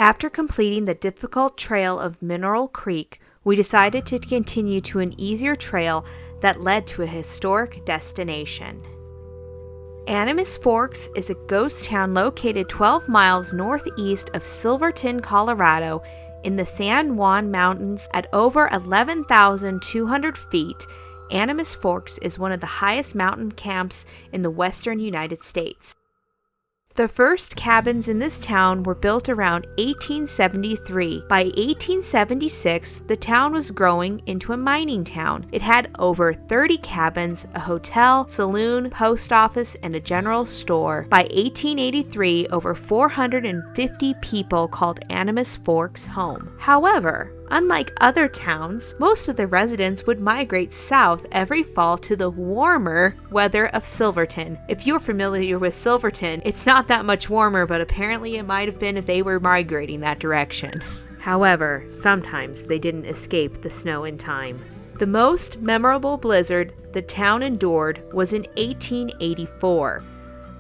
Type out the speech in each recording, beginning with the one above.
After completing the difficult trail of Mineral Creek, we decided to continue to an easier trail that led to a historic destination. Animas Forks is a ghost town located 12 miles northeast of Silverton, Colorado, in the San Juan Mountains at over 11,200 feet. Animas Forks is one of the highest mountain camps in the western United States. The first cabins in this town were built around 1873. By 1876, the town was growing into a mining town. It had over 30 cabins, a hotel, saloon, post office, and a general store. By 1883, over 450 people called Animas Forks home. However, unlike other towns, most of the residents would migrate south every fall to the warmer weather of Silverton. If you're familiar with Silverton, it's not that much warmer, but apparently it might have been if they were migrating that direction. However, sometimes they didn't escape the snow in time. The most memorable blizzard the town endured was in 1884.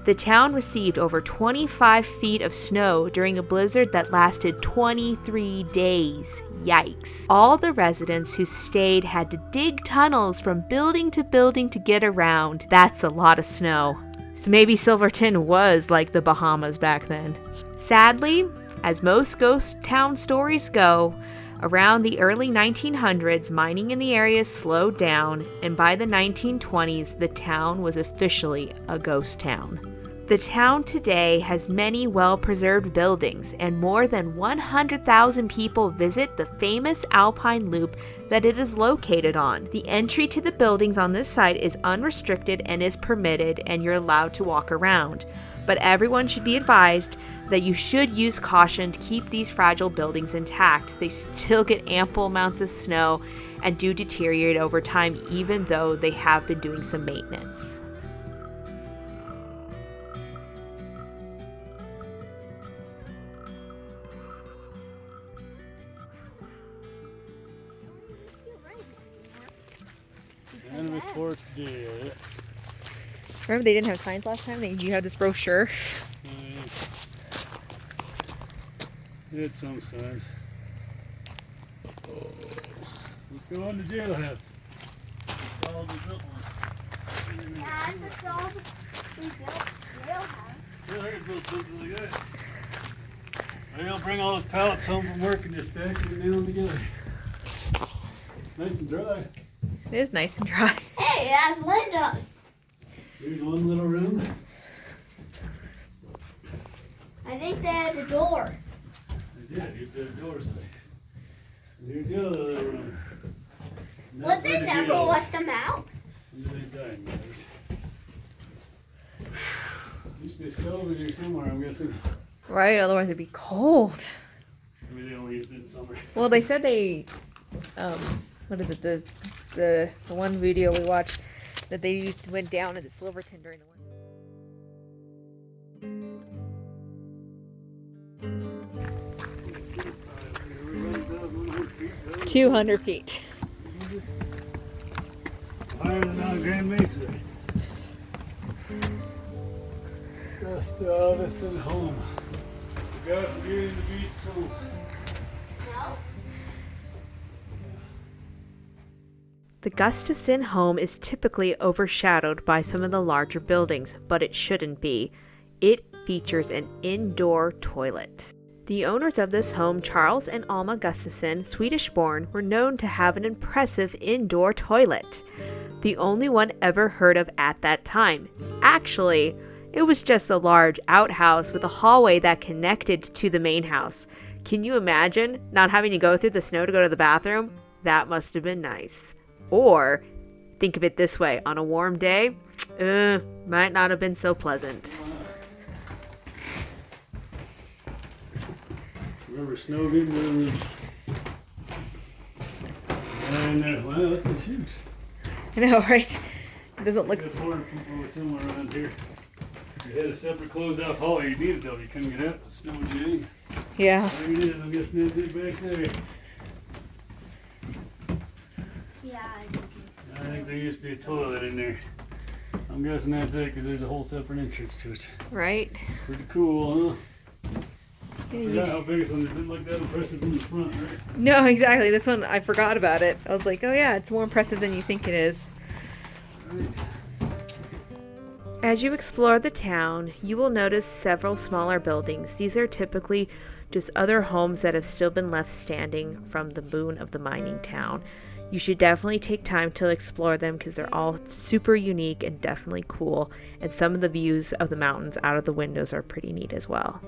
The town received over 25 feet of snow during a blizzard that lasted 23 days. Yikes. All the residents who stayed had to dig tunnels from building to building to get around. That's a lot of snow. So maybe Silverton was like the Bahamas back then. Sadly, as most ghost town stories go, around the early 1900s, mining in the area slowed down, and by the 1920s, the town was officially a ghost town. The town today has many well-preserved buildings, and more than 100,000 people visit the famous Alpine Loop that it is located on. The entry to the buildings on this site is unrestricted and is permitted, and you're allowed to walk around. But everyone should be advised that you should use caution to keep these fragile buildings intact. They still get ample amounts of snow and do deteriorate over time, even though they have been doing some maintenance. Animas Forks did. Remember they didn't have signs last time? You had this brochure. It had some signs. Let's go on to jailhouse. That's all we built one. Yeah, that's all we built jailhouse. Yeah, I could build something like that. Maybe I'll bring all those pallets home from work and just stack them and nail them together. Nice and dry. It is nice and dry. Hey, that's windows. Here's one little room. I think they had a door. They did. Used to have doors on it. And here's the other little room. And But that's they where the never jail is. let them out. And then they died. Used to be a stove in here somewhere, I'm guessing. Right, otherwise it'd be cold. Maybe they only used it in summer. Well, they said they, what is it, the one video we watched, that they went down into Silverton during the winter. 200 feet. Higher than on Grand Mesa. Gustafson home. The guy from Beauty and the Beast home. No? The Gustafson home is typically overshadowed by some of the larger buildings, but it shouldn't be. It features an indoor toilet. The owners of this home, Charles and Alma Gustafson, Swedish-born, were known to have an impressive indoor toilet. The only one ever heard of at that time. Actually, it was just a large outhouse with a hallway that connected to the main house. Can you imagine not having to go through the snow to go to the bathroom? That must have been nice. Or, think of it this way, on a warm day, might not have been so pleasant. Remember snow getting to the roof. And wow, that's not huge. I know, right? It doesn't look... If 400 people were somewhere around here. If you had a separate closed off hallway, you needed though. You couldn't get out. The snow was in. Yeah. There it is. I'm guessing that's it back there. Yeah, I think there used to be a toilet in there. I'm guessing that's it because there's a whole separate entrance to it. Right? Pretty cool, huh? I forgot how big this one is. It didn't look that impressive from the front, right? No, exactly. This one, I forgot about it. I was like, oh yeah, it's more impressive than you think it is. Right. As you explore the town, you will notice several smaller buildings. These are typically just other homes that have still been left standing from the boom of the mining town. You should definitely take time to explore them because they're all super unique and definitely cool. And some of the views of the mountains out of the windows are pretty neat as well.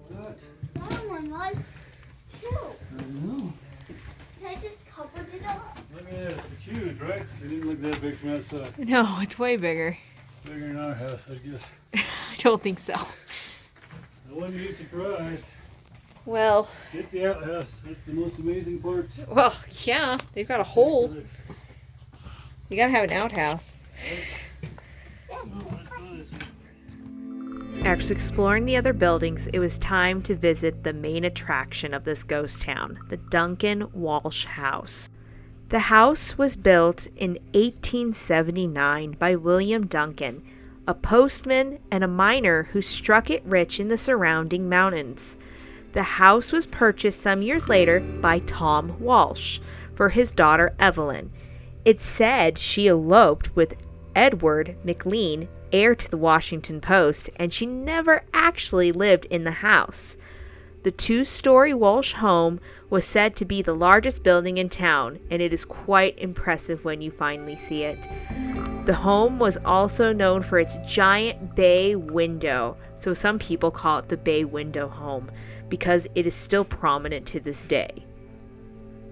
What? That one was too. I know. I just covered it up. Look at this. It's huge, right? It didn't look that big from outside. No, it's way bigger. Bigger than our house, I guess. I don't think so. I wouldn't be surprised. Well, Get the outhouse. That's the most amazing part. yeah, they've got a hole. You gotta have an outhouse. Oh, let's go this way. After exploring the other buildings, it was time to visit the main attraction of this ghost town, the Duncan Walsh house. The house was built in 1879 by William Duncan, a postman and a miner who struck it rich in the surrounding mountains. The house was purchased some years later by Tom Walsh for his daughter Evelyn. It's said she eloped with Edward McLean, heir to the Washington Post, and she never actually lived in the house. The two-story Walsh home was said to be the largest building in town, and it is quite impressive when you finally see it. The home was also known for its giant bay window, so some people call it the bay window home, because it is still prominent to this day.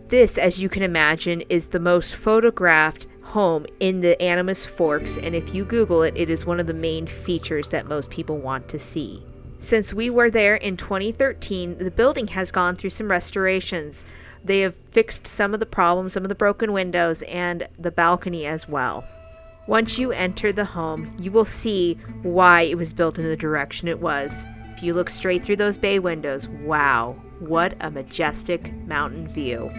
This, as you can imagine, is the most photographed home in the Animas Forks, and if you Google it, it is one of the main features that most people want to see. Since we were there in 2013, the building has gone through some restorations. They have fixed some of the problems, some of the broken windows, and the balcony as well. Once you enter the home, you will see why it was built in the direction it was. If you look straight through those bay windows, wow, what a majestic mountain view.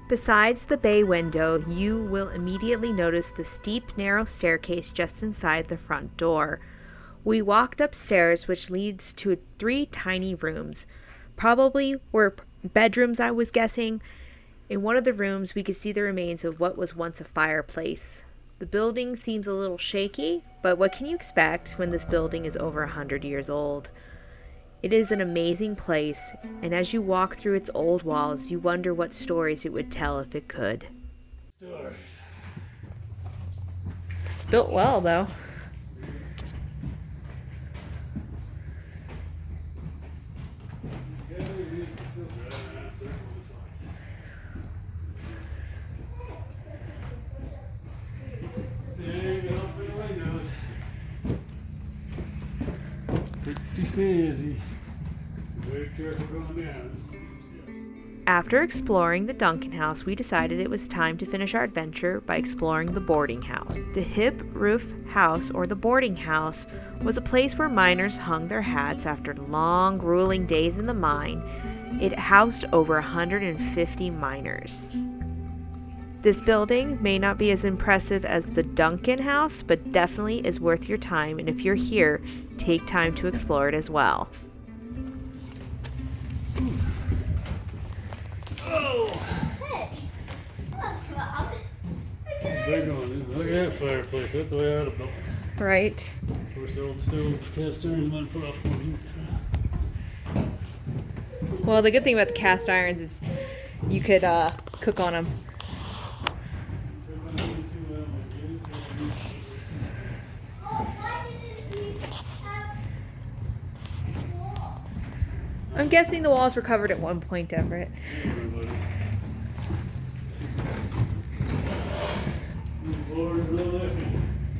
Besides the bay window, you will immediately notice the steep, narrow staircase just inside the front door. We walked upstairs, which leads to 3 tiny rooms. Probably were bedrooms, I was guessing. In one of the rooms, we could see the remains of what was once a fireplace. The building seems a little shaky, but what can you expect when this building is over 100 years old? It is an amazing place, and as you walk through its old walls, you wonder what stories it would tell if it could. Stories. It's built well, though. There you go for the windows. Pretty snazzy. Very careful going down. After exploring the Duncan house, we decided it was time to finish our adventure by exploring the boarding house. The hip roof house, or the boarding house, was a place where miners hung their hats after long, grueling days in the mine. It housed over 150 miners. This building may not be as impressive as the Duncan house, but definitely is worth your time, and if you're here, take time to explore it as well. Oh! Hey, look, Rob. Big one. Look at that fireplace. That's the way I would have built it. Right. Of course, the old stove cast iron might put off one heat. Well, the good thing about the cast irons is you could cook on them. I'm guessing the walls were covered at one point, Everett.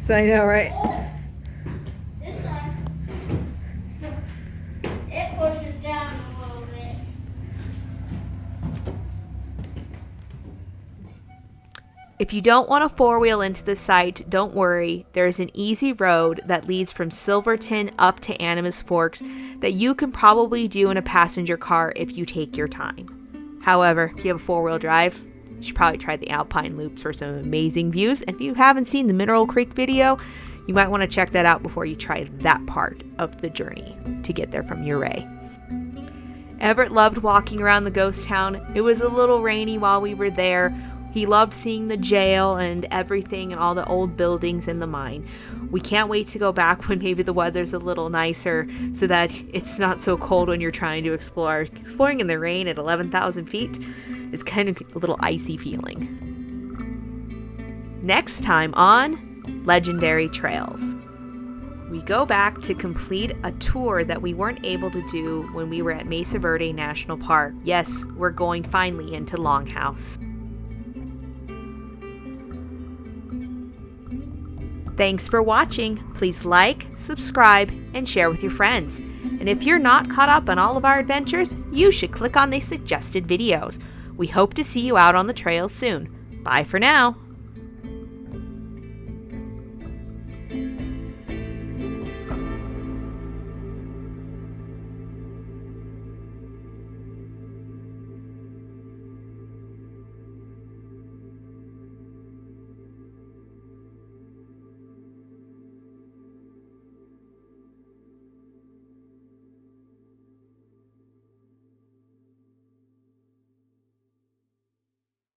So I know, right? This one, it pushes down a little bit. If you don't want to four-wheel into the site, don't worry. There's an easy road that leads from Silverton up to Animas Forks that you can probably do in a passenger car if you take your time. However, if you have a four-wheel drive, you should probably try the Alpine Loop for some amazing views. And if you haven't seen the Mineral Creek video, you might want to check that out before you try that part of the journey to get there from Ouray. Everett loved walking around the ghost town. It was a little rainy while we were there. He loved seeing the jail and everything and all the old buildings in the mine. We can't wait to go back when maybe the weather's a little nicer so that it's not so cold when you're trying to explore. Exploring in the rain at 11,000 feet, it's kind of a little icy feeling. Next time on Legendary Trails, we go back to complete a tour that we weren't able to do when we were at Mesa Verde National Park. Yes, we're going finally into Longhouse. Thanks for watching. Please like, subscribe, and share with your friends. And if you're not caught up on all of our adventures, you should click on the suggested videos. We hope to see you out on the trail soon. Bye for now.